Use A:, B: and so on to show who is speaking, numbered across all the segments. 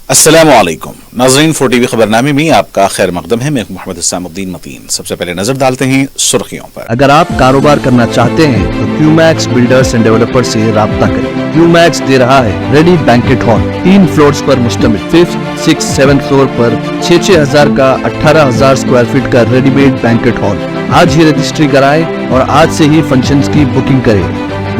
A: अस्सलामुअलैकुम नाज़रीन, 4TV खबरनामे में आपका खैर मकदम है। मैं मोहम्मद इस्सामुद्दीन मतीन। सबसे पहले नजर डालते हैं सुर्खियों पर।
B: अगर आप कारोबार करना चाहते हैं तो क्यूमैक्स बिल्डर्स एंड डेवलपर्स से राब्ता करें। क्यूमैक्स दे रहा है रेडी बैंकेट हॉल, 3 फ्लोर्स पर मुश्तमिल। 5th, 6th, 7th फ्लोर पर 6,000 का 18,000 स्क्वायर फीट का रेडीमेड बैंकेट हॉल। आज ही रजिस्ट्री कराएं और आज से ही फंक्शंस की बुकिंग करें,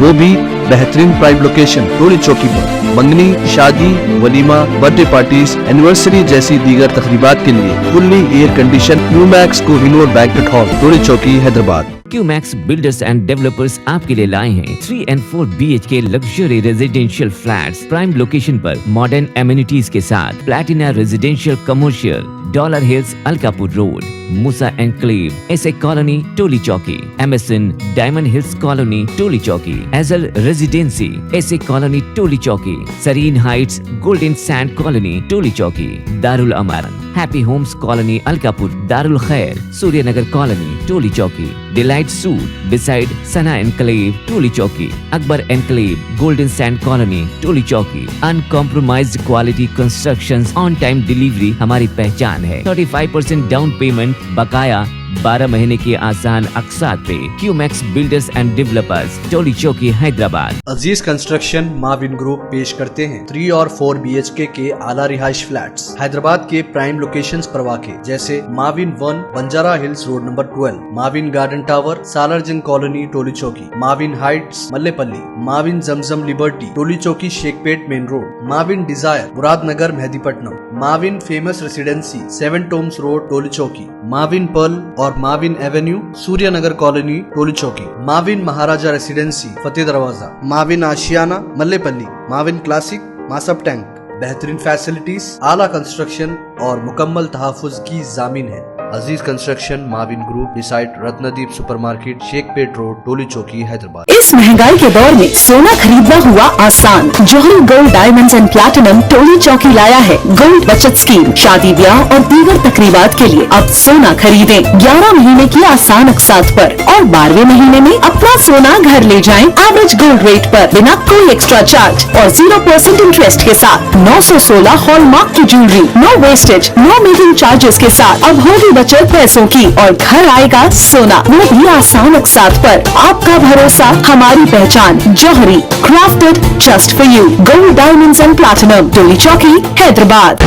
B: वो भी बेहतरीन प्राइम लोकेशन टोली चौकी पर। मंगनी, शादी, वलीमा, बर्थडे पार्टीज, एनिवर्सरी जैसी दीगर तकरीबात के लिए fully air condition Qmax Kohinoor banquet hall, Toli Chowki, Hyderabad.
C: Qmax builders and developers आपके लिए लाए हैं 3 and 4 BHK luxury residential flats prime location पर मॉडर्न एमिनिटीज के साथ। Platina residential commercial, dollar hills, Alkapur road, Moosa enclave, SA colony, Toli Chowki, MSN diamond hills colony, Toli Chowki, एजल residency, SA colony, Toli Chowki, Sareen heights, golden sand colony, Toli Chowki, Darul Aman, happy homes colony, Alkapur, Darul Khair, Suryanagar colony, Toli Chowki, delight suite beside Sana enclave, Toli Chowki, Akbar enclave, golden sand colony, Toli Chowki. Uncompromised quality constructions, on time delivery हमारी पहचान है। 35% down payment, बकाया 12 महीने के आसान अक़सात पे। QMax builders and developers, Toli Chowki, Hyderabad.
B: Aziz construction Mavin group पेश करते हैं 3 और 4 BHK के आला रिहाइश फ्लैट्स हैदराबाद के प्राइम लोकेशंस पर वाक़े, जैसे Mavin 1 Banjara hills road number 12, Mavin garden tower, Salarjung colony, Toli Chowki, Mavin heights, Mallepally, Mavin Zamzam liberty, Toli Chowki, Shaikpet main road, Mavin desire, Muradnagar, Mehdipatnam, Mavin famous residency, 7 tombs road, Toli Chowki, Mavin pearl और Mavin avenue, Suryanagar colony, Toli Chowki, Mavin Maharaja residency, Fateh Darwaza, Mavin Ashiyana, Mallepally, Mavin classic, Masab tank. बेहतरीन फैसिलिटीज, आला कंस्ट्रक्शन और मुकम्मल तहफ़्फ़ुज़ की ज़ामिन है। Aziz construction Mavin group beside Ratnadeep supermarket, Shaikpet road, Toli Chowki, Hyderabad.
D: इस महंगाई के दौर में सोना खरीदना हुआ आसान। जौहरी gold diamonds and platinum Toli चौकी लाया है गोल्ड बचत स्कीम। शादी, ब्याह और दीगर तकरीबात के लिए अब सोना खरीदें 11 महीने की आसान अक़सात पर और 12वें महीने में अपना सोना घर ले जाएं एवरेज गोल्ड रेट पर, बिना कोई एक्स्ट्रा चार्ज और 0% इंटरेस्ट के साथ। 916 हॉलमार्क की jewellery, no wastage, no making charges के साथ। अब होगी बचत पैसों की और घर आएगा सोना, वो भी आसान अक़सात पर। आपका भरोसा, हमारी पहचान। Jauhari, crafted just for you, gold diamonds and platinum, Toli Chowki, Hyderabad.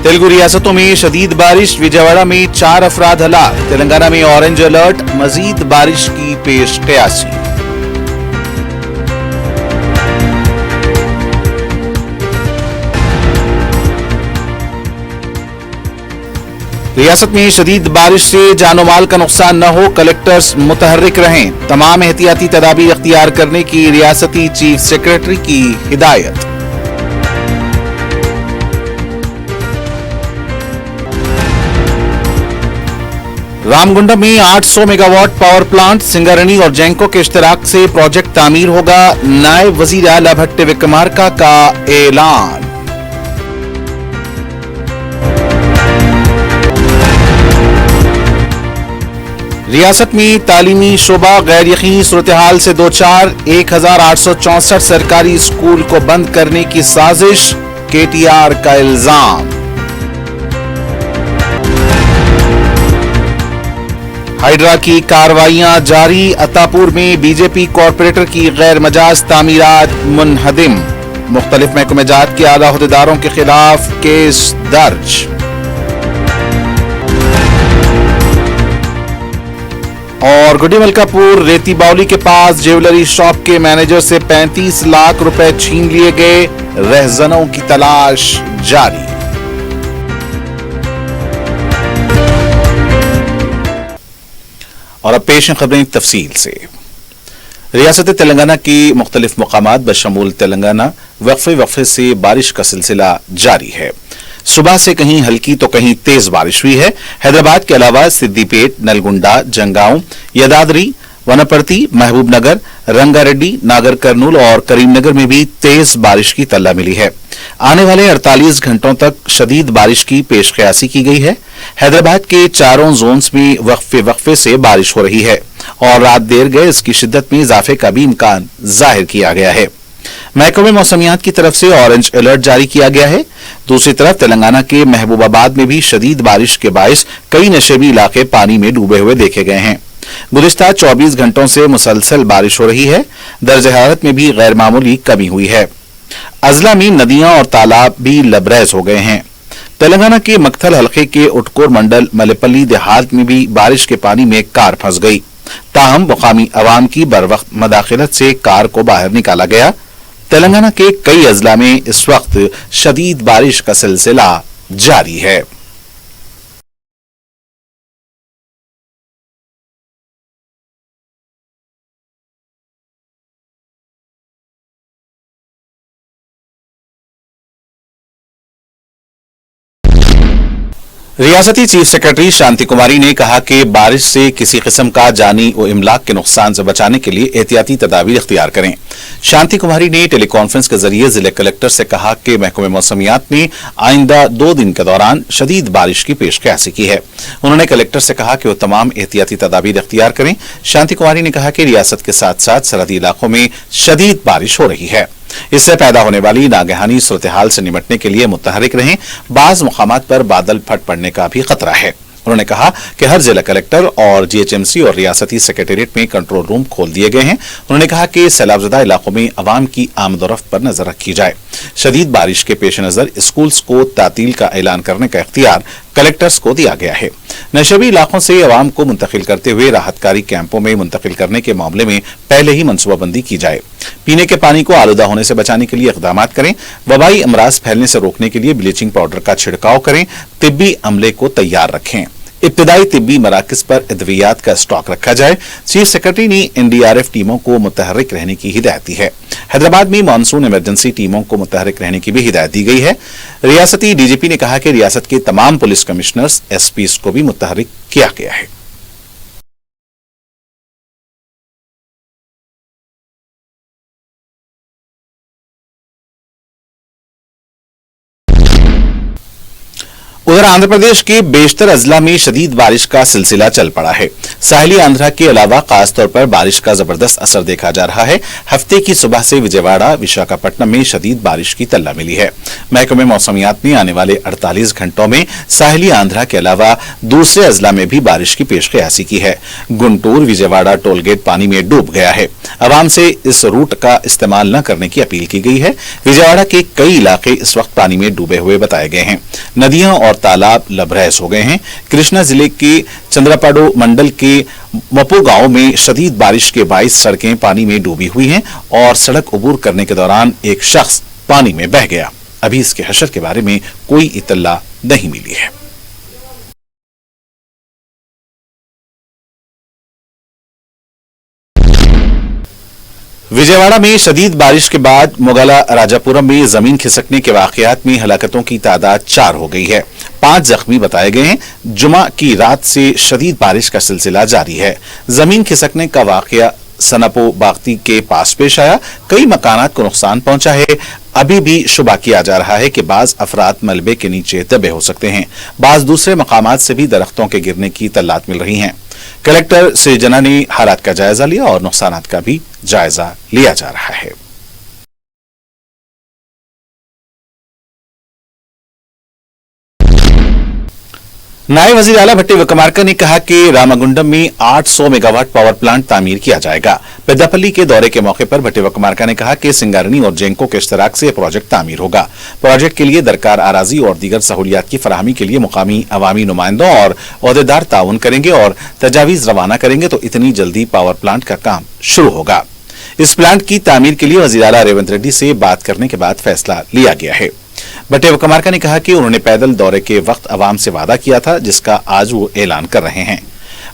A: Telugu रियासतों में शदीद बारिश, विजयवाड़ा में 4 अफराद हलाक। तेलंगाना में ऑरेंज अलर्ट, मजीद बारिश की पेश क़यासी। रियासत में शदीद बारिश से जानो माल का नुकसान न हो, कलेक्टर्स मुतहर्रिक रहें। तमाम एहतियाती तदाबीर अख्तियार करने की रियासती चीफ सेक्रेटरी की हिदायत। रामगुंडम में 800 मेगावाट पावर प्लांट, सिंगारनी और जैंको के इश्तराक से प्रोजेक्ट तामीर होगा। नायब वजीर आला भट्टे विक्रमार्का का ऐलान। रियासत में तालीमी शोबा गैर यकीनी सूरत हाल से दो चार। 1864 सरकारी स्कूल को बंद करने की साजिश, KTR का इल्जाम। हाइड्रा की कार्रवाइयां जारी, अतापुर में बीजेपी कॉरपोरेटर की गैर मजाज तामीरात मुनहदिम। मुख्तलिफ महकमे जात के आला अहदेदारों के खिलाफ केस दर्ज। और गुडी मलकापुर रेती बावली के पास ज्वेलरी शॉप के मैनेजर से 35 लाख रुपए छीन लिए गए, रहजनों की तलाश जारी। और अब पेश हैं खबरें तफसील से। रियासत तेलंगाना की मुख्तलिफ मकामात बशमूल तेलंगाना वक्फे से बारिश का सिलसिला जारी है। सुबह से कहीं हल्की तो कहीं तेज बारिश हुई है। हैदराबाद के अलावा सिद्दीपेट, नलगुंडा, जंगांव, यदाद्री, वनपर्ती, महबूबनगर, रंगारेड्डी, नागर कर्नूल और करीमनगर में भी तेज बारिश की तल्ला मिली है। आने वाले 48 घंटों तक शदीद बारिश की पेशकयासी की गई है। हैदराबाद के चारों जोन्स में वक्फे से बारिश हो रही है और रात देर गए इसकी शिद्दत में इजाफे का भी इम्कान जाहिर किया गया है। महकमे मौसमियात की तरफ से ऑरेंज अलर्ट जारी किया गया है। दूसरी तरफ तेलंगाना के महबूबाबाद में भी शदीद बारिश के बायस कई नशेबी इलाके पानी में डूबे हुए देखे गए हैं। गुज़िश्ता 24 घंटों से मुसलसल बारिश हो रही है। दर्ज हरारत में भी गैर मामूली कमी हुई है। अजला में नदियां और तालाब भी लबरेज हो गए हैं। तेलंगाना के मक्थल हल्के के उटकोर मंडल मलेपल्ली देहात में भी बारिश के पानी में कार फंस गई। ताहम मुकामी अवाम की बरवक्त मदाखिलत से कार को बाहर निकाला गया। तेलंगाना के कई अजला में इस वक्त शदीद बारिश का सिलसिला जारी है। रियासती चीफ सेक्रेटरी शांति कुमारी ने कहा कि बारिश से किसी किस्म का जानी व इमलाक के नुकसान से बचाने के लिए एहतियाती तदाबीर इख्तियार करें। शांति कुमारी ने टेली कॉन्फ्रेंस के जरिए जिले कलेक्टर से कहा कि महकमे मौसमियात ने आइंदा 2 दिन के दौरान शदीद बारिश की पेशकशी की है। उन्होंने कलेक्टर से कहा कि वो तमाम एहतियाती तदाबीर इख्तियार करें। शांति कुमारी ने कहा कि रियासत के साथ साथ सरहदी इलाकों में शदीद बारिश हो रही है। इससे पैदा होने वाली नागहानी सूरत हाल से निपटने के लिए मुतहरिक रहें। बाज़ मुकामात पर बादल फट पड़ने का भी खतरा है। उन्होंने कहा कि हर जिला कलेक्टर और जीएचएमसी और रियासती सेक्रेटेरिएट में कंट्रोल रूम खोल दिए गए हैं। उन्होंने कहा कि सैलाबजदा इलाकों में अवाम की आमदोरफ्त पर नजर रखी जाए। शदीद बारिश के पेश नजर स्कूल्स को तातील का ऐलान करने का इख्तियार कलेक्टर्स को दिया गया है। नशेबी इलाकों से अवाम को मुंतकिल करते हुए राहतकारी कैंपों में मुंतकिल करने के मामले में पहले ही मनसूबाबंदी की जाए। पीने के पानी को आलूदा होने से बचाने के लिए इक़दाम करें। वबाई अमराज फैलने से रोकने के लिए ब्लीचिंग पाउडर का छिड़काव करें। तिब्बी अमले को तैयार रखें। इब्तदाई तिब्बी मराकज पर अद्वियात का स्टॉक रखा जाए। चीफ सेक्रेटरी ने एनडीआरएफ टीमों को मुतहर्रिक रहने की हिदायत दी है। हैदराबाद में मानसून इमरजेंसी टीमों को मुतहर्रिक रहने की भी हिदायत दी गई है। रियासती डीजीपी ने कहा कि रियासत के तमाम पुलिस कमिश्नर्स एसपीज को भी मुतहर्रिक किया गया है। उधर आंध्र प्रदेश के बेशतर अजला में शदीद बारिश का सिलसिला चल पड़ा है। साहिली आंध्रा के अलावा खासतौर पर बारिश का जबरदस्त असर देखा जा रहा है। हफ्ते की सुबह से विजयवाड़ा विशाखापट्टनम में शदीद बारिश की तल्ला मिली है। महकमे मौसमियात ने आने वाले 48 घंटों में साहिली आंध्रा के अलावा दूसरे अजला में भी बारिश की पेशकयासी की है। गुंटूर विजयवाड़ा टोलगेट पानी में डूब गया है। अवाम से इस रूट का इस्तेमाल न करने की अपील की गई है। विजयवाड़ा के कई इलाके इस वक्त पानी में डूबे हुए बताए गए हैं। नदियां और तालाब लबरेज हो गए हैं। कृष्णा जिले के चंद्रपाडो मंडल के मपो गांव में शदीद बारिश के बायस सड़कें पानी में डूबी हुई हैं और सड़क अबूर करने के दौरान एक शख्स पानी में बह गया। अभी इसके हशर के बारे में कोई इत्तला नहीं मिली है। विजयवाड़ा में शदीद बारिश के बाद मोगला राजापुरम में जमीन खिसकने के वाकयात में हलाकतों की तादाद 4 हो गई है। 5 जख्मी बताए गए हैं। जुमा की रात से शदीद बारिश का सिलसिला जारी है। जमीन खिसकने का वाकया सनपो बागती के पास पेश आया। कई मकानात को नुकसान पहुंचा है। अभी भी शुबा किया जा रहा है कि बाज अफराद मलबे के नीचे दबे हो सकते हैं। बाज दूसरे मकामात से भी दरख्तों के गिरने की तल्लात मिल रही हैं। कलेक्टर सृजना ने हालात का जायजा लिया और नुकसानात का भी जायजा लिया जा रहा है। नायब वज़ीर आला भट्टी विक्रमार्का ने कहा कि रामागुंडम में 800 मेगावाट पावर प्लांट तामीर किया जाएगा। पेद्दापल्ली के दौरे के मौके पर भट्टी विक्रमार्का ने कहा कि सिंगारनी और जेंको के इश्तराक से प्रोजेक्ट तामीर होगा। प्रोजेक्ट के लिए दरकार आराजी और दीगर सहूलियात की फराहमी के लिए मुकामी अवामी नुमाइंदों और ओहदेदार ताउन करेंगे और तजावीज रवाना करेंगे तो इतनी जल्दी पावर प्लांट का काम शुरू होगा। इस प्लांट की तामीर के लिए वज़ीर आला रेवंत रेड्डी से बात करने के बाद फैसला लिया गया है। भट्टी विक्रमार्का ने कहा कि उन्होंने पैदल दौरे के वक्त अवाम से वादा किया था, जिसका आज वो ऐलान कर रहे हैं।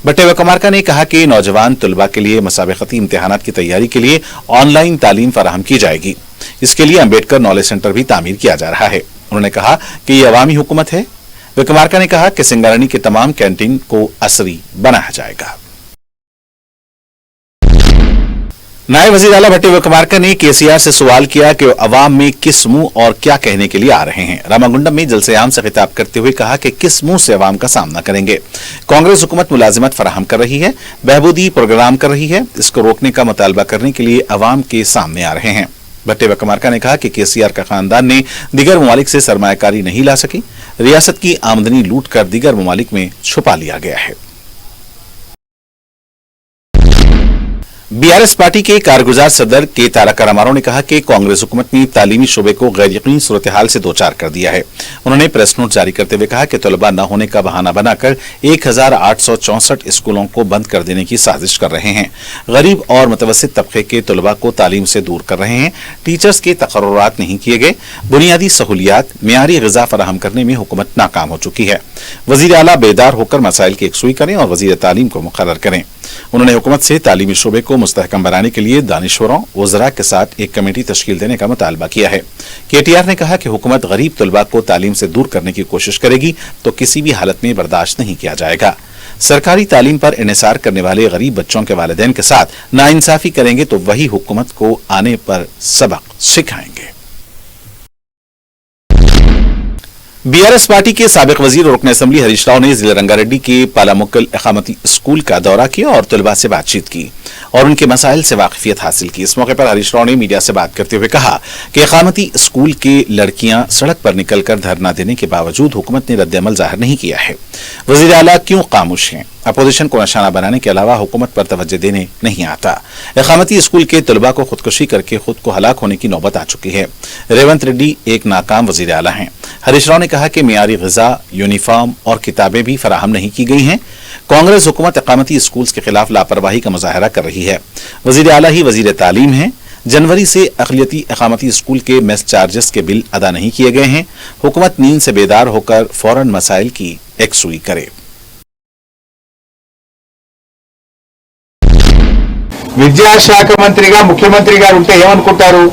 A: भट्टी विक्रमार्का ने कहा कि नौजवान तुलबा के लिए मुसाबिकती इम्तिहानात की तैयारी के लिए ऑनलाइन तालीम फराहम की जाएगी। इसके लिए अम्बेडकर नॉलेज सेंटर भी तामीर किया जा रहा है। उन्होंने कहा कि ये अवामी हुकूमत है। विक्रमार्का ने कहा कि सिंगारनी के तमाम कैंटीन को असरी बनाया जाएगा। नायब वज़ीर आला भट्टी विक्रमार्का ने केसीआर से सवाल किया कि अवाम में किस मुंह और क्या कहने के लिए आ रहे हैं। रामागुंडम में जलसे-आम से खिताब करते हुए कहा कि किस मुंह से अवाम का सामना करेंगे। कांग्रेस हुकूमत मुलाजिमत फराहम कर रही है, बहबूदी प्रोग्राम कर रही है। इसको रोकने का मुतालबा करने के लिए अवाम के सामने आ रहे हैं। भट्टे वकमारका ने कहा कि केसीआर का खानदान ने दीगर ममालिक से सरमायाकारी नहीं ला सकी, रियासत की आमदनी लूट कर दीगर ममालिक में छुपा लिया गया है। बीआरएस पार्टी के कारगुजार सदर के तारक रामाराव ने कहा कि कांग्रेस हुकूमत ने तालीमी शोबे को गैर यकीनी सूरत हाल से दो चार कर दिया है। उन्होंने प्रेस नोट जारी करते हुए कहा कि तलबा न होने का बहाना बनाकर 1864 स्कूलों को बंद कर देने की साजिश कर रहे हैं। गरीब और मुतवस्सित तबके के तलबा को तालीम से दूर कर रहे हैं। टीचर्स के तकर्रुरात नहीं किए गए। बुनियादी सहूलियात, मियारी ग़िज़ा फराहम करने में हुकूमत नाकाम हो चुकी है। वज़ीर आला बेदार होकर मसाइल की यकसुई करें और वज़ीर तालीम को मुकर्रर करें। उन्होंने हुकूमत से तालीमी शोबे को मुस्तहकम बनाने के लिए दानिश्वरों, वज़रा के साथ एक कमेटी तश्कील देने का मुतालबा किया है। केटीआर ने कहा कि हुकूमत गरीब तलबा को तालीम से दूर करने की कोशिश करेगी तो किसी भी हालत में बर्दाश्त नहीं किया जाएगा। सरकारी तालीम पर इन्हिसार करने वाले गरीब बच्चों के वालिदैन के साथ नाइंसाफी करेंगे तो वही हुकूमत को आने पर सबक सिखाएंगे। बीआरएस पार्टी के साबिक वजीर और रुकन असम्बली हरीश राव ने जिला रंगारेड्डी के पालामुक्कल इकामती स्कूल का दौरा किया और तलबा से बातचीत की और उनके मसाइल से वाकिफियत हासिल की। इस मौके पर हरीश राव ने मीडिया से बात करते हुए कहा कि इकामती स्कूल के लड़कियां सड़क पर निकलकर धरना देने के बावजूद हुकूमत ने रद्द-ए-अमल जाहिर नहीं किया है। वजीर आला क्यों खामोश हैं? अपोजिशन को निशाना बनाने के अलावा हुकूमत पर तवज्जो देने नहीं आता। इकामती स्कूल के तलबा को खुदकुशी करके खुद को हलाक होने की नौबत आ चुकी है। रेवंत रेड्डी एक नाकाम वजीर आला हैं। हरीश राव ने कहा कि मियारी ग़िज़ा, यूनिफॉर्म और किताबें भी फराहम नहीं की गई हैं। कांग्रेस हुकूमत इकामती स्कूल्स के खिलाफ लापरवाही का मुजाहरा कर रही है। वजीर आला ही वजीर तालीम है। जनवरी से अक़लियती इकामती स्कूल के मेस चार्जेस के बिल अदा नहीं किए गए हैं। हुकूमत नींद से बेदार होकर फौरन मसाइल की यकसुई करे।
E: విద్యాశాఖ మంత్రిగా ముఖ్యమంత్రి గారు ఉంటే ఏమనుకుంటారు?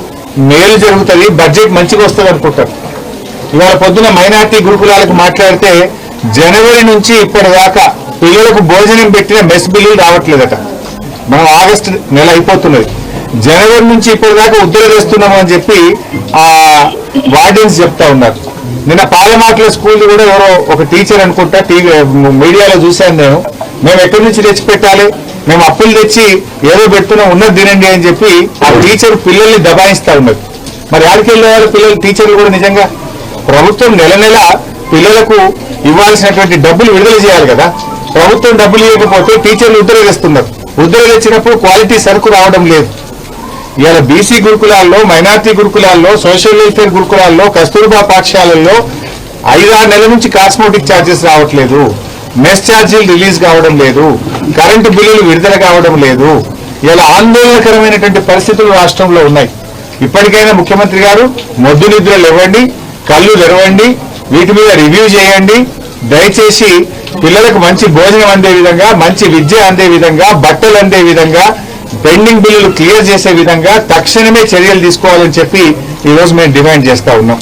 E: మేలు జరుగుతుంది, బడ్జెట్ మంచిగా వస్తుంది అనుకుంటారు. ఇవాళ పొద్దున మైనార్టీ గురుకులాలకు మాట్లాడితే జనవరి నుంచి ఇప్పటిదాకా పిల్లలకు భోజనం పెట్టిన మెస్ బిల్లులు రావట్లేదట. మనం ఆగస్టు నెల అయిపోతున్నది, జనవరి నుంచి ఇప్పటిదాకా ఉద్దరవేస్తున్నాము అని చెప్పి ఆ వార్డెన్స్ చెప్తా ఉన్నారు. నిన్న పాలమాట్ల స్కూల్ కూడా ఎవరో ఒక టీచర్ అనుకుంటా టీవీ మీడియాలో చూశాను నేను. మేము ఎక్కడి నుంచి తెచ్చి పెట్టాలి, మేము అప్పులు తెచ్చి ఏదో పెడుతున్నాం, ఉన్నది తినండి అని చెప్పి ఆ టీచర్ పిల్లల్ని దబాయిస్తా ఉన్నారు. మరి ఆడికి వెళ్ళేవాళ్ళు పిల్లలు, టీచర్లు కూడా నిజంగా ప్రభుత్వం నెల నెల పిల్లలకు ఇవ్వాల్సినటువంటి డబ్బులు విడుదల చేయాలి కదా. ప్రభుత్వం డబ్బులు ఇవ్వకపోతే టీచర్లు ఉద్దరవేస్తున్నారు. ఉద్దరవేసినప్పుడు క్వాలిటీ సరుకు రావడం లేదు. ఇవాళ బీసీ గురుకులాల్లో, మైనార్టీ గురుకులాల్లో, సోషల్ వెల్ఫేర్ గురుకులాల్లో, కస్తూర్బా పాఠశాలల్లో 5-6 నెలల నుంచి కాస్మోటిక్ ఛార్జెస్ రావట్లేదు. మెస్ ఛార్జీలు రిలీజ్ కావడం లేదు. కరెంటు బిల్లులు విడుదల కావడం లేదు. ఇలా ఆందోళనకరమైనటువంటి పరిస్థితులు రాష్ట్రంలో ఉన్నాయి. ఇప్పటికైనా ముఖ్యమంత్రి గారు మొద్దు నిద్రలు ఇవ్వండి, కళ్ళు తెరవండి, వీటి మీద రివ్యూ చేయండి. దయచేసి పిల్లలకు మంచి భోజనం అందే విధంగా, మంచి విద్య అందే విధంగా, బట్టలు అందే విధంగా, పెండింగ్ బిల్లులు క్లియర్ చేసే విధంగా తక్షణమే చర్యలు తీసుకోవాలని చెప్పి ఈ రోజు మేము డిమాండ్ చేస్తా ఉన్నాం.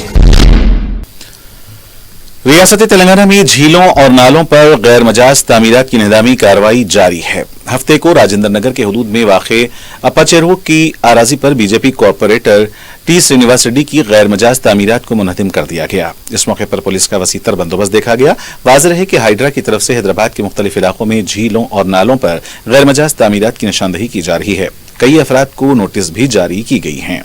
A: रियासत तेलंगाना में झीलों और नालों पर गैर मजाज तामीरात की निदामी कार्रवाई जारी है। हफ्ते को राजेंद्र नगर के हदूद में वाक़े अपाचेरो की आराजी पर BJP corporator T Srinivas Reddy की गैर मजाज तामीरात को मुनहदिम कर दिया गया। इस मौके पर पुलिस का वसीतर बंदोबस्त देखा गया। वाज़ेह है कि हाइड्रा की तरफ से हैदराबाद के मुख्तलिफ इलाकों में झीलों और नालों पर गैर मजाज तामीरात की निशानदही की जा रही है। कई अफराद को नोटिस भी जारी की गई हैं।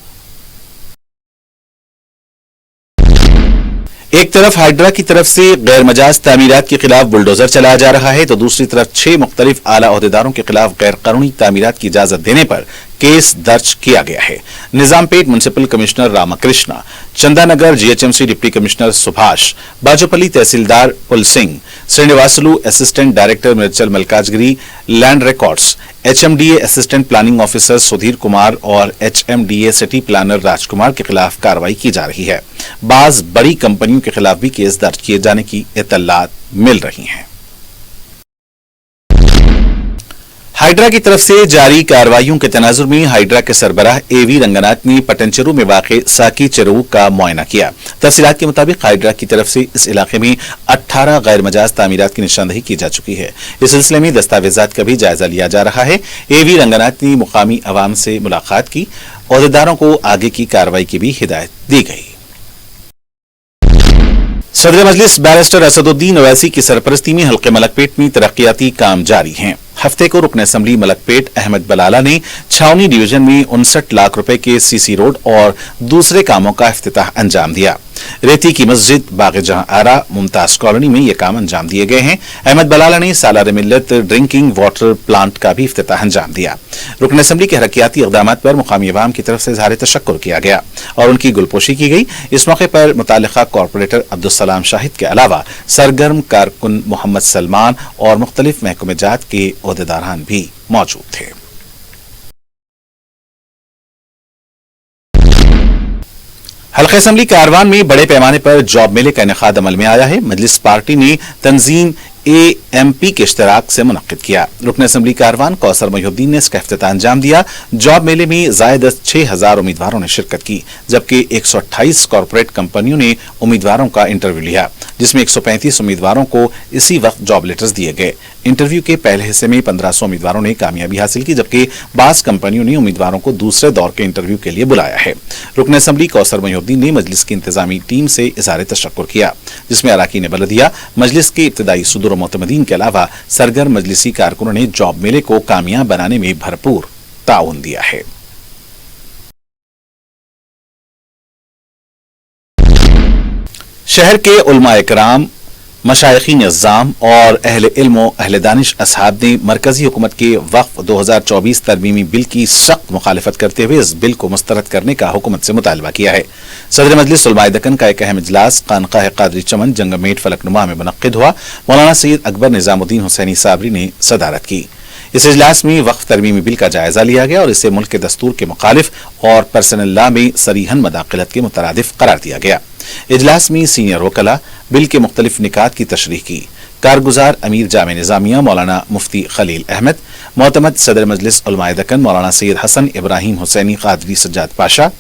A: एक तरफ हाइड्रा की तरफ से गैर मजाज तामीरात के खिलाफ बुलडोजर चलाया जा रहा है तो दूसरी तरफ 6 मुख्तलिफ आला ओहदेदारों के खिलाफ गैर कानूनी तामीरात की इजाजत देने पर केस दर्ज किया गया है। Nizampet municipal commissioner Ramakrishna, Chandanagar GHMC deputy commissioner Subhash, Bachupally tahsildar Pul Singh, Srinivasulu assistant director Medchal Malkajgiri land records, HMDA assistant planning officer Sudhir Kumar और एचएमडीए सिटी प्लानर राजकुमार के खिलाफ कार्रवाई की जा रही है। बाज बड़ी कंपनियों के खिलाफ भी केस दर्ज किए जाने की इत्तलात मिल रही हैं। हाइड्रा की तरफ से जारी कार्रवाइयों के तनाजुर में हाइड्रा के सरबराह एवी रंगनाथ ने पटनचेरू में वाक़े साकी चेरू का मुआयना किया। तफसीलात के मुताबिक हाइड्रा की तरफ से इस इलाके में 18 गैर मजाज तामीरात की निशानदही की जा चुकी है। इस सिलसिले में दस्तावेजात का भी जायजा लिया जा रहा है। एवी रंगनाथ ने मुकामी अवाम से मुलाकात की। ओहदेदारों को आगे की कार्रवाई की भी हिदायत दी गई। सदर मजलिस बैरिस्टर असदुद्दीन ओवैसी की सरपरस्ती में हल्के मलकपेट में तरक्याती काम जारी हैं। हफ्ते को रुकन असम्बली मलकपेट अहमद बलाला ने छावनी डिवीजन में 59 लाख रुपए के सीसी रोड और दूसरे कामों का इफ्तिताह अंजाम दिया। रेती की मस्जिद, बाग जहां आरा, मुमताज कॉलोनी में ये काम अंजाम दिए गए हैं। अहमद बलाला ने सालार मिल्लत ड्रिंकिंग वाटर प्लांट का भी इफ्तिताह अंजाम दिया। रुकन असम्बली के हरकियाती इक़दाम पर मुकामी अवाम की तरफ से इज़हार तशक्कुर किया गया और उनकी गुलपोशी की गई। इस मौके पर मुतालिका कॉरपोरेटर अब्दुलसलाम शाहिद के अलावा सरगर्म कारकुन मोहम्मद सलमान और मुख्तलिफ महकमे जात के ओहदेदारान भी मौजूद थे। हल्का असम्बली कारवान में बड़े पैमाने पर जॉब मेले का इनेकाद अमल में आया है। मजलिस पार्टी ने तंजीम AMP के इश्तराक से मुनक्किद किया। रुकन असम्बली कारवान कौसर मोहिउद्दीन ने इसका इफ्तिताह अंजाम दिया। जॉब मेले में ज़ायद 6000 उम्मीदवारों ने शिरकत की, जबकि 128 कॉरपोरेट कंपनियों ने उम्मीदवारों का इंटरव्यू लिया, जिसमें 135 उम्मीदवारों को इसी वक्त जॉब लेटर्स दिए गए। इंटरव्यू के पहले हिस्से में 1500 उम्मीदवारों ने कामयाबी हासिल की, जबकि बास कंपनियों ने उम्मीदवारों को दूसरे दौर के इंटरव्यू के लिए बुलाया है। रुकन असम्बली कौसर मोहिउद्दीन ने मजलिस की इंतजामी टीम से इज़हार तशक्कुर किया, जिसमें अराकीन बलदिया, मजलिस के इब्तदाई सुदूर मोतमदीन के अलावा सरगर्म मजलिसी कारकुनों ने जॉब मेले को कामयाब बनाने में भरपूर ताउन दिया है। शहर के उलमाए कराम, मशाइखीन इज़्ज़ाम और अहले इल्म व अहले दानिश असहाब ने मरकजी हुकूमत के वक्फ 2024 तरमीमी बिल की सख्त मुखालिफत करते हुए इस बिल को मुस्तरद करने का हुकूमत से मुतालबा किया है। सदर मजलिस उलमाए दक्कन का एक अहम इजलास खानकाह कादरी चमन जंगमेट फलकनुमा में मुनक्किद हुआ। मौलाना सैयद अकबर निजामुद्दीन हुसैनी साबरी ने सदारत की। इस इजलास में वक्फ तरमीमी बिल का जायजा लिया गया और इसे मुल्क के दस्तूर के मुखालिफ और पर्सनल लॉ में सरीहन मदाखलत के मुतरादिफ करार दिया गया। इजलास में सीनियर वकला बिल के मुख्तलिफ निकात की तशरीह की। कारगुजार अमीर जामे निजामिया मौलाना मुफ्ती खलील अहमद, मोतमद सदर मजलिस उलमाए दक्कन मौलाना सैयद हसन इब्राहिम हुसैनी कादरी सज्जाद पाशा,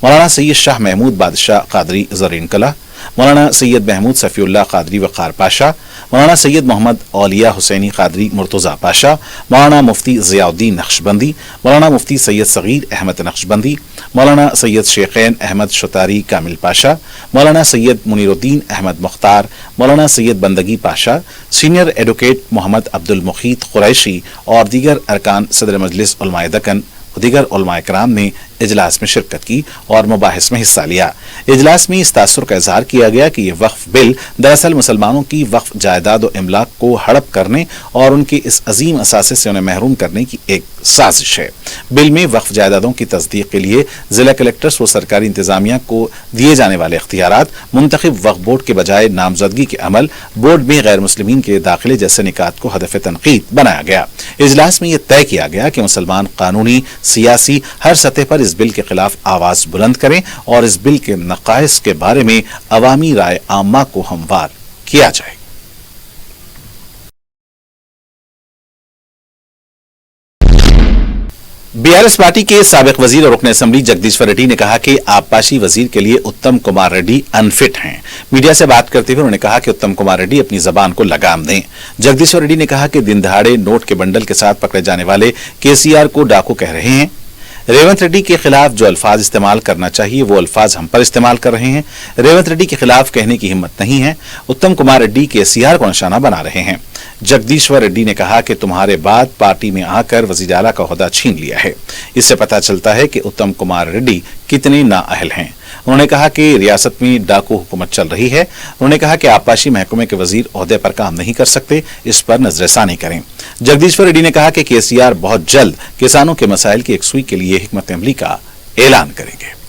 A: मौलाना सैयद शाह महमूद बादशाह कादरी ज़रीन कला, मौलाना सैयद महमूद सफ़ीउल्लाह कादरी वक़ार पाशा, मौलाना सैयद मोहम्मद औलिया हुसैनी कादरी मुर्तज़ा पाशा, मौलाना मुफ्ती ज़ियाउद्दीन नक्शबंदी, मौलाना मुफ्ती सैयद सगीर अहमद नक्शबंदी, मौलाना सैयद शेखैन अहमद शुतारी कामिल पाशा, मौलाना सैयद मुनीरुद्दीन अहमद मुख्तार, मौलाना सैयद बंदगी पाशा, सीनियर एडवोकेट मोहम्मद अब्दुल मुखीत कुरैशी और दीगर अरकान सदर मजलिस उलमाए दक्कन दीगर उलमाए कराम ने इजलास में शिरकत की और मुबाहिस में हिस्सा लिया। इजलास में इस तासुर का इजहार किया गया कि यह वक्फ बिल दरअसल मुसलमानों की वक्फ जायदाद और इमलाक को हड़प करने और उनके इस अजीम असासे से उन्हें महरूम करने की एक साजिश है। बिल में वक्फ जायदादों की तस्दीक के लिए जिला कलेक्टर्स व सरकारी इंतजामिया को दिए जाने वाले इख्तियारात, मुंतखब वक्फ बोर्ड के बजाय नामजदगी के अमल, बोर्ड में गैर मुस्लिमीन के दाखिले जैसे निकात को हदफ तनकीद बनाया गया। इजलास में यह तय किया गया कि मुसलमान कानूनी, सियासी हर सतह पर इस बिल के खिलाफ आवाज बुलंद करें और इस बिल के नकाइस के बारे में अवामी राय आम्मा को हमवार किया जाए। बीआरएस पार्टी के साबिक वजीर और रुकन असम्बली जगदीश्वर रेड्डी ने कहा कि आबपाशी वजीर के लिए उत्तम कुमार रेड्डी अनफिट हैं। मीडिया से बात करते हुए उन्होंने कहा कि उत्तम कुमार रेड्डी अपनी जबान को लगाम दें। जगदीश्वर रेड्डी ने कहा कि दिन दहाड़े नोट के बंडल के साथ पकड़े जाने वाले केसीआर को डाकू कह रहे हैं। रेवंत रेड्डी के खिलाफ जो अल्फाज इस्तेमाल करना चाहिए वो अल्फाज हम पर इस्तेमाल कर रहे हैं। रेवंत रेड्डी के खिलाफ कहने की हिम्मत नहीं है। उत्तम कुमार रेड्डी केसीआर को निशाना बना रहे हैं। जगदीश्वर रेड्डी ने कहा कि तुम्हारे बाद पार्टी में आकर वजीर आला का ओहदा छीन लिया है। इससे पता चलता है कि उत्तम कुमार रेड्डी कितने नाअहल हैं। उन्होंने कहा कि रियासत में डाकू हुकूमत चल रही है। उन्होंने कहा कि आबपाशी महकमे के वजीर ओहदे पर काम नहीं कर सकते, इस पर नजरसानी करें। जगदीश्वर रेड्डी ने कहा कि केसीआर बहुत जल्द किसानों के मसाइल की एकसुई के लिए हिकमत अमली का ऐलान करेंगे।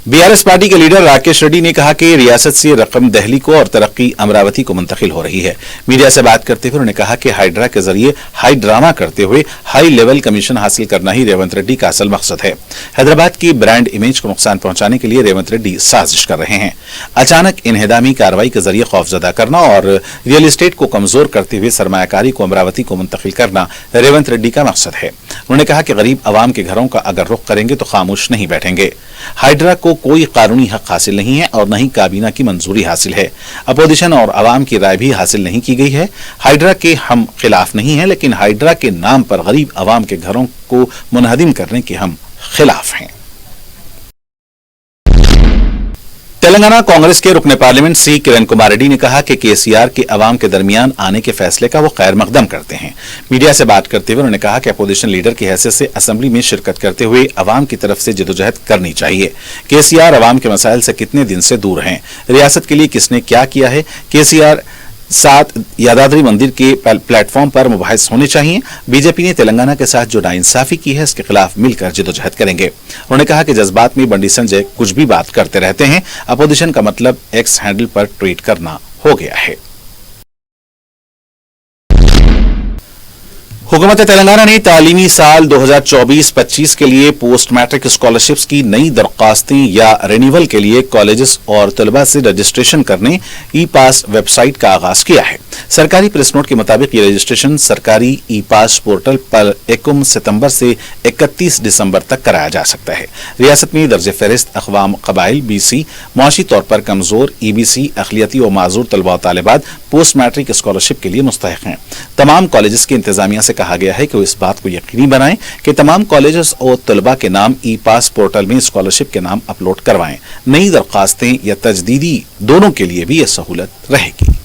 A: बीआरएस पार्टी के लीडर राकेश रेड्डी ने कहा कि रियासत से रकम दहली को और तरक्की अमरावती को मुंतकिल हो रही है। मीडिया से बात करते हुए उन्होंने कहा कि हाइड्रा के जरिए हाई ड्रामा करते हुए हाई लेवल कमीशन हासिल करना ही रेवंत रेड्डी का असल मकसद है। हैदराबाद की ब्रांड इमेज को नुकसान पहुंचाने के लिए रेवंत रेड्डी साजिश कर रहे हैं। अचानक इन्हेदामी कार्रवाई के जरिए खौफजदा करना और रियल एस्टेट को कमजोर करते हुए सरमायाकारी को अमरावती को मुंतकिल करना रेवंत रेड्डी का मकसद है। उन्होंने कहा कि गरीब आवाम के घरों का अगर रुख करेंगे तो खामोश नहीं बैठेंगे। हाइड्रा को कोई कानूनी हक हासिल नहीं है और न ही काबीना की मंजूरी हासिल है। अपोजिशन और अवाम की राय भी हासिल नहीं की गई है। हाइड्रा के हम खिलाफ नहीं है, लेकिन हाइड्रा के नाम पर गरीब अवाम के घरों को मुनहदिम करने के हम खिलाफ हैं। तेलंगाना कांग्रेस के रुकने पार्लियामेंट सी किरण कुमार रेड्डी ने कहा कि केसीआर के अवाम के दरमियान आने के फैसले का वो खैर मकदम करते हैं। मीडिया से बात करते हुए उन्होंने कहा कि अपोजिशन लीडर की हैसियत से असेंबली में शिरकत करते हुए अवाम की तरफ से जदोजहद करनी चाहिए। केसीआर अवाम के मसाइल से कितने दिन से दूर हैं, रियासत के लिए किसने क्या किया है, केसीआर साथ यादाद्री मंदिर के प्लेटफॉर्म पर मुबाहिस होने चाहिए। बीजेपी ने तेलंगाना के साथ जो नाइंसाफी की है इसके खिलाफ मिलकर जदोजहद करेंगे। उन्होंने कहा कि जज्बात में बंडी संजय कुछ भी बात करते रहते हैं, अपोजिशन का मतलब एक्स हैंडल पर ट्वीट करना हो गया है। हुकूमत तेलंगाना ने तालीमी साल 2024-25 के लिए पोस्ट मैट्रिक स्कॉलरशिप्स की नई दरख्वास्तें या रिन्यूअल के लिए कॉलेजेस और तलबा से रजिस्ट्रेशन करने ई पास वेबसाइट का आगाज किया है। सरकारी प्रेस नोट के मुताबिक ये रजिस्ट्रेशन सरकारी ई पास पोर्टल पर 1 सितंबर से 31 दिसंबर तक कराया जा सकता है। रियासत में दर्ज फहरिस्त अक़वाम क़बाइल BC, मुआशी तौर पर कमजोर EBC, अक़लियती और माजूर तलबा और तालिबात पोस्ट मैट्रिक स्कॉलरशिप के लिए मुस्तहिक़ हैं। तमाम कॉलेजेस की इंतजामिया से कहा गया है कि वो इस बात को यकीनी बनाएं कि तमाम कॉलेजेस और तलबा के नाम ई पास पोर्टल में स्कॉलरशिप के नाम अपलोड करवाएं। नई दरख्वास्तें या तजदीदी दोनों के लिए भी यह सहूलत रहेगी।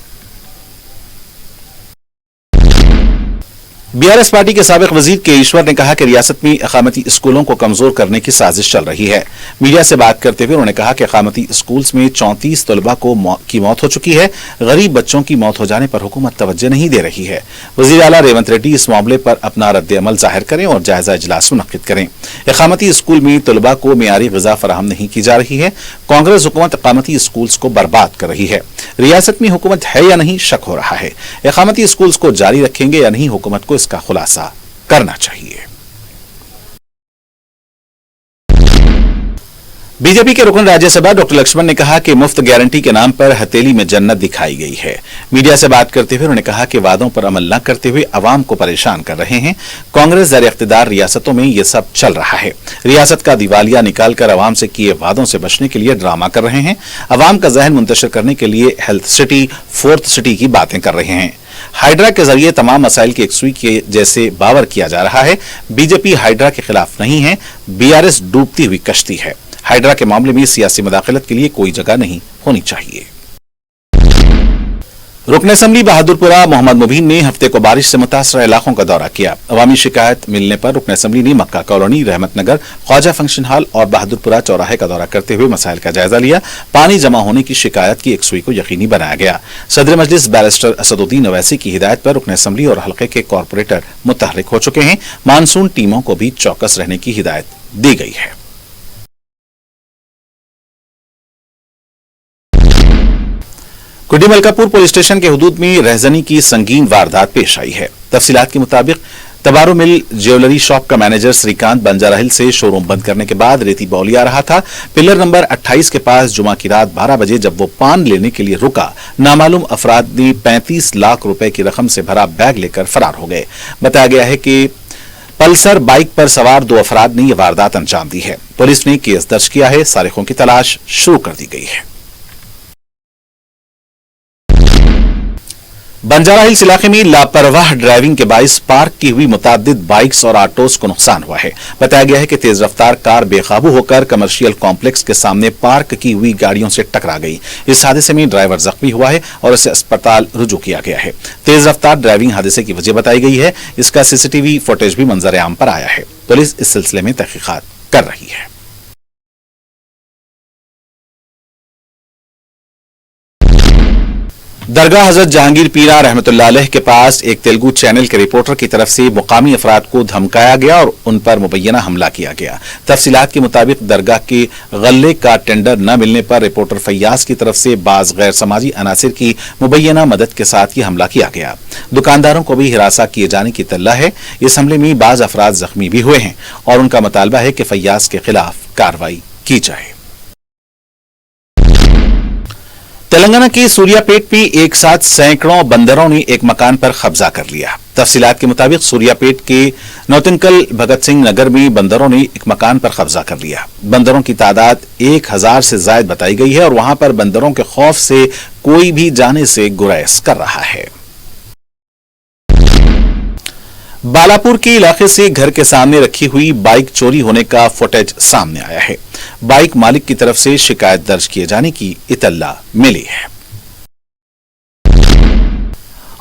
A: BRS पार्टी के साबिक वजीर के ईश्वर ने कहा कि रियासत में अकामती स्कूलों को कमजोर करने की साजिश चल रही है। मीडिया से बात करते हुए उन्होंने कहा कि अकामती स्कूल्स में 34 तलबा की मौत हो चुकी है। गरीब बच्चों की मौत हो जाने पर हुकूमत तवज्जो नहीं दे रही है। वजीर आला रेवंत रेड्डी इस मामले पर अपना रद्द-ए-अमल जाहिर करें और जायजा इजलास मुनक्किद करें। अकामती स्कूल में तलबा को मियारी ग़िज़ा फराहम नहीं की जा रही है। कांग्रेस हुकूमत अकामती स्कूल्स को बर्बाद कर रही है। रियासत में हुकूमत है या नहीं शक हो रहा है। अकामती स्कूल्स को जारी रखेंगे या नहीं, हुकूमत को इसका खुलासा करना चाहिए। बीजेपी के रुकन राज्यसभा डॉक्टर लक्ष्मण ने कहा कि मुफ्त गारंटी के नाम पर हथेली में जन्नत दिखाई गई है। मीडिया से बात करते हुए उन्होंने कहा कि वादों पर अमल न करते हुए अवाम को परेशान कर रहे हैं। कांग्रेस ज़र इख्तिदार रियासतों में यह सब चल रहा है। रियासत का दिवालिया निकालकर अवाम से किए वादों से बचने के लिए ड्रामा कर रहे हैं। अवाम का जहन मुंतशिर करने के लिए हेल्थ सिटी, फोर्थ सिटी की बातें कर रहे हैं। हाइड्रा के जरिए तमाम मसाइल की एकसुई के जैसे बावर किया जा रहा है। बीजेपी हाइड्रा के खिलाफ नहीं है, BRS डूबती हुई कश्ती है। हाइड्रा के मामले में सियासी मुदाखलत के लिए कोई जगह नहीं होनी चाहिए। रुकन असम्बली बहादुरपुरा मोहम्मद मुबीन ने हफ्ते को बारिश से मुतासर इलाकों का दौरा किया। अवामी शिकायत मिलने पर रुकन असम्बली ने मक्का कॉलोनी, रहमत नगर, ख्वाजा फंक्शन हॉल और बहादुरपुरा चौराहे का दौरा करते हुए मसाइल का जायजा लिया। पानी जमा होने की शिकायत की एकसुई को यकीनी बनाया गया। सदर मजलिस बैरिस्टर असदुद्दीन अवैसी की हिदायत पर रुकन असम्बली और हल्के के कॉरपोरेटर मुतहर्रिक हो चुके हैं। मानसून टीमों को भी चौकस रहने की हिदायत दी गई है। कुड्डी मलकापुर पुलिस स्टेशन के हुदूद में रहजनी की संगीन वारदात पेश आई है। तफसीलात के मुताबिक तबारो मिल ज्वेलरी शॉप का मैनेजर श्रीकांत बंजारा हिल से शोरूम बंद करने के बाद रेती बौली आ रहा था। पिलर नंबर 28 के पास जुमा की रात 12 बजे जब वो पान लेने के लिए रुका, नामालूम अफराद ने 35 लाख रुपए की रकम से भरा बैग लेकर फरार हो गए। बताया गया है कि पल्सर बाइक पर सवार 2 अफराद ने यह वारदात अंजाम दी है। पुलिस ने केस दर्ज किया है। सारिकों की तलाश शुरू कर दी गई है। बंजारा हिल्स इलाके में लापरवाह ड्राइविंग के बाइस पार्क की हुई मुताद्दिद बाइक्स और ऑटोज को नुकसान हुआ है। बताया गया है कि तेज रफ्तार कार बेकाबू होकर कमर्शियल कॉम्प्लेक्स के सामने पार्क की हुई गाड़ियों से टकरा गई। इस हादसे में ड्राइवर जख्मी हुआ है और उसे अस्पताल रुजू किया गया है। तेज रफ्तार ड्राइविंग हादसे की वजह बताई गई है। इसका CCTV फुटेज भी मंजर आम पर आया है। पुलिस इस सिलसिले में तहकीकात कर रही है। दरगाह हजरत जहांगीर पीरा रहमतुल्लाह अलैह के पास एक तेलुगु चैनल के रिपोर्टर की तरफ से मुकामी अफराद को धमकाया गया और उन पर मुबैना हमला किया गया। तफसीलात के मुताबिक दरगाह के गल्ले का टेंडर न मिलने पर रिपोर्टर फैयाज की तरफ से बाज गैर समाजी अनासिर की मुबैना मदद के साथ ये हमला किया गया। दुकानदारों को भी हिरासा किए जाने की तल्ला है। इस हमले में बाज अफराद जख्मी भी हुए हैं और उनका मुतालबा है कि फैयाज के खिलाफ कार्रवाई की जाए। तेलंगाना के सूर्यापेट में एक साथ सैकड़ों बंदरों ने एक मकान पर कब्जा कर लिया। तफसीलात के मुताबिक सूर्यापेट के नौतिनकल भगत सिंह नगर में बंदरों ने एक मकान पर कब्जा कर लिया। बंदरों की तादाद 1000 से ज्यादा बताई गई है और वहां पर बंदरों के खौफ से कोई भी जाने से गुरेज कर रहा है। बालापुर के इलाके से घर के सामने रखी हुई बाइक चोरी होने का फुटेज सामने आया है। बाइक मालिक की तरफ से शिकायत दर्ज किए जाने की इत्तला मिली है।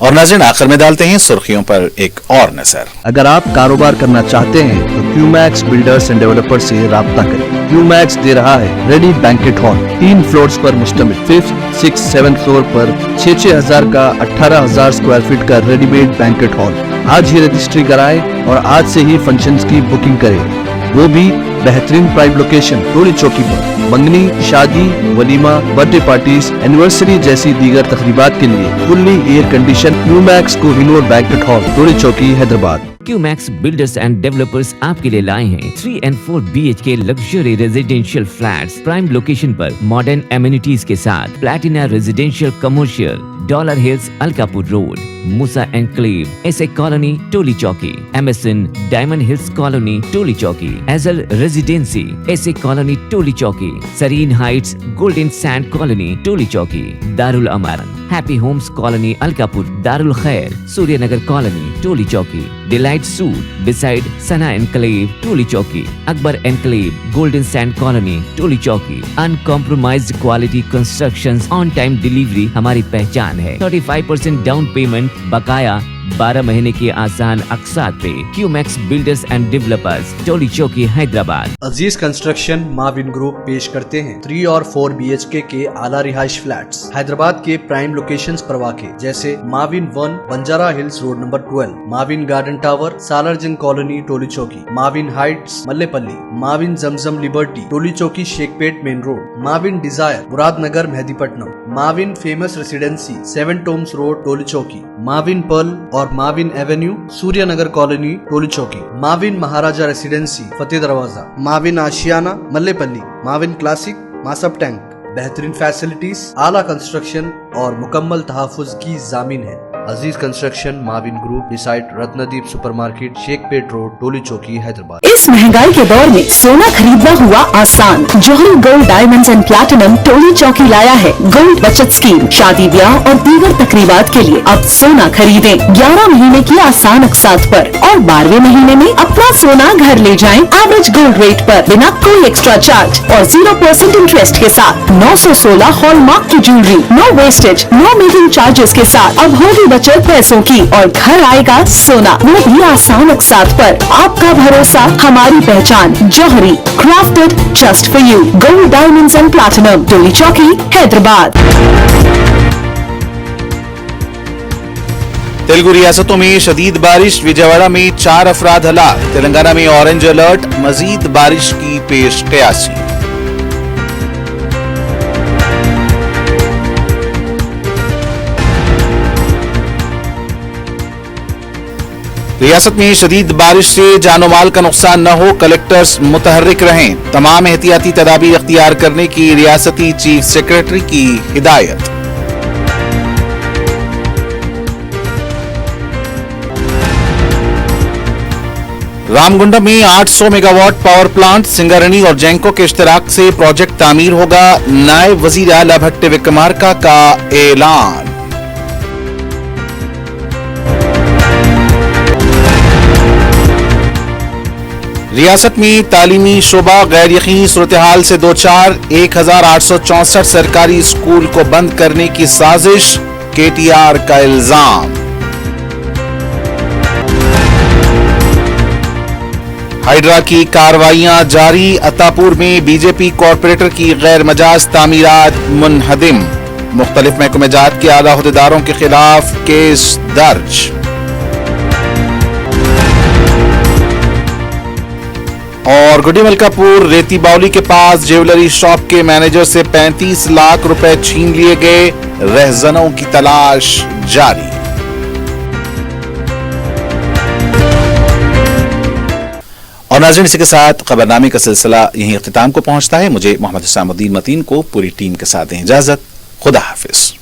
A: और नाज़रीन, आखिर में डालते हैं सुर्खियों पर एक और नजर।
B: अगर आप कारोबार करना चाहते हैं तो क्यूमैक्स बिल्डर्स एंड डेवलपर्स से राब्ता करें। क्यूमैक्स दे रहा है रेडी बैंकेट हॉल 3 फ्लोर्स पर मुश्तमिल। 5th, 6th, 7th फ्लोर पर 6,000 का 18,000 स्क्वायर फीट का रेडीमेड बैंकेट हॉल। आज ही रजिस्ट्री कराएं और आज से ही फंक्शंस की बुकिंग करें, वो भी बेहतरीन प्राइम लोकेशन टोली चौकी पर। मंगनी, शादी, वलीमा, बर्थडे पार्टीज, एनिवर्सरी जैसी दीगर तकरीबात के लिए fully air condition Qmax Kohinoor banquet hall Toli Chowki Hyderabad.
C: Qmax builders and developers आपके लिए लाए हैं 3 and 4 BHK luxury residential flats prime location पर मॉडर्न एमिनिटीज के साथ। Platina residential commercial, dollar hills, Alkapur road, Moosa enclave, SA colony, Toli Chowki, MSN diamond hills colony, Toli Chowki, एजल residency, SA colony, Toli Chowki, Sareen heights, golden sand colony, Toli Chowki, Darul Aman, happy homes colony, Alkapur, Darul Khair, Suryanagar colony, Toli Chowki, delight suite beside Sana enclave, Toli Chowki, Akbar enclave, golden sand colony, Toli Chowki. Uncompromised quality constructions, on time delivery हमारी पहचान है। 35% down payment, बकाया 12 महीने की आसान अकसात पे। QMax builders and developers, Toli Chowki, Hyderabad.
B: Aziz construction Mavin group पेश करते हैं 3 और 4 BHK के आला रिहाइश फ्लैट्स हैदराबाद के प्राइम लोकेशंस पर वाक़े, जैसे Mavin 1 Banjara hills road number 12, Mavin garden tower, Salarjung colony, Toli Chowki, Mavin heights, Mallepally, Mavin Zamzam liberty, Toli Chowki, Shaikpet main road, Mavin desire, Muradnagar, Mehdipatnam, Mavin famous residency, 7 tombs road, Toli Chowki, Mavin pearl और Mavin avenue, Suryanagar colony, Toli Chowki, Mavin Maharaja residency, Fateh Darwaza, Mavin Ashiyana, Mallepally, Mavin classic, Masab tank. बेहतरीन फैसिलिटीज, आला कंस्ट्रक्शन और मुकम्मल तहफ़्फ़ुज़ की ज़ामीन है। Aziz construction Mavin group beside Ratnadeep supermarket, Shaikpet road, Toli Chowki, Hyderabad.
D: इस महंगाई के दौर में सोना खरीदना हुआ आसान। जौहरी gold diamonds and platinum Toli चौकी लाया है गोल्ड बचत स्कीम। शादी, ब्याह और दीगर तकरीबात के लिए अब सोना खरीदें 11 महीने की आसान अकसात पर और 12वें महीने में अपना सोना घर ले जाएं एवरेज गोल्ड रेट पर, बिना कोई एक्स्ट्रा चार्ज और 0% इंटरेस्ट के साथ। 916 हॉलमार्क की jewellery, no wastage, no making charges के साथ अब होगी बचत पैसों की और घर आएगा सोना, वो भी आसान अकसात पर। आपका भरोसा, हमारी पहचान। Jauhari, crafted just for you. Gold diamonds and platinum, Toli Chowki, Hyderabad.
A: Telugu रियासतों में शदीद बारिश, विजयवाड़ा में 4 अफराद हलाक। तेलंगाना में ऑरेंज अलर्ट, मजीद बारिश की पेश कयासी। रियासत में शदीद बारिश से जानो माल का नुकसान न हो, कलेक्टर्स मुतहर्रिक रहें। तमाम एहतियाती तदाबीर अख्तियार करने की रियासती चीफ सेक्रेटरी की हिदायत। रामगुंडा में 800 मेगावाट पावर प्लांट, सिंगारनी और जेंको के इश्तराक से प्रोजेक्ट तामीर होगा। नायब वजीर आला भट्ट विक्रमार्का का ऐलान। रियासत में तालीमी शोबा गैर यकीनी सूरत हाल से दो चार। 1864 सरकारी स्कूल को बंद करने की साजिश, KTR का इल्जाम। हाइड्रा की कार्रवाइयां जारी, अतापुर में बीजेपी कॉरपोरेटर की गैर मजाज तामीरात मुनहदिम। मुख्तलिफ महकमे जात के आला अहदेदारों के खिलाफ केस दर्ज। और गुडी मलकापुर रेती बावली के पास ज्वेलरी शॉप के मैनेजर से 35 लाख रुपए छीन लिए गए, रहजनों की तलाश जारी। और नाज़रीन, इसी के साथ खबरनामे का सिलसिला यहीं इख्तिताम को पहुंचता है। मुझे मोहम्मद हुसैनुद्दीन मतीन को पूरी टीम के साथ दें इजाजत। खुदा हाफिज।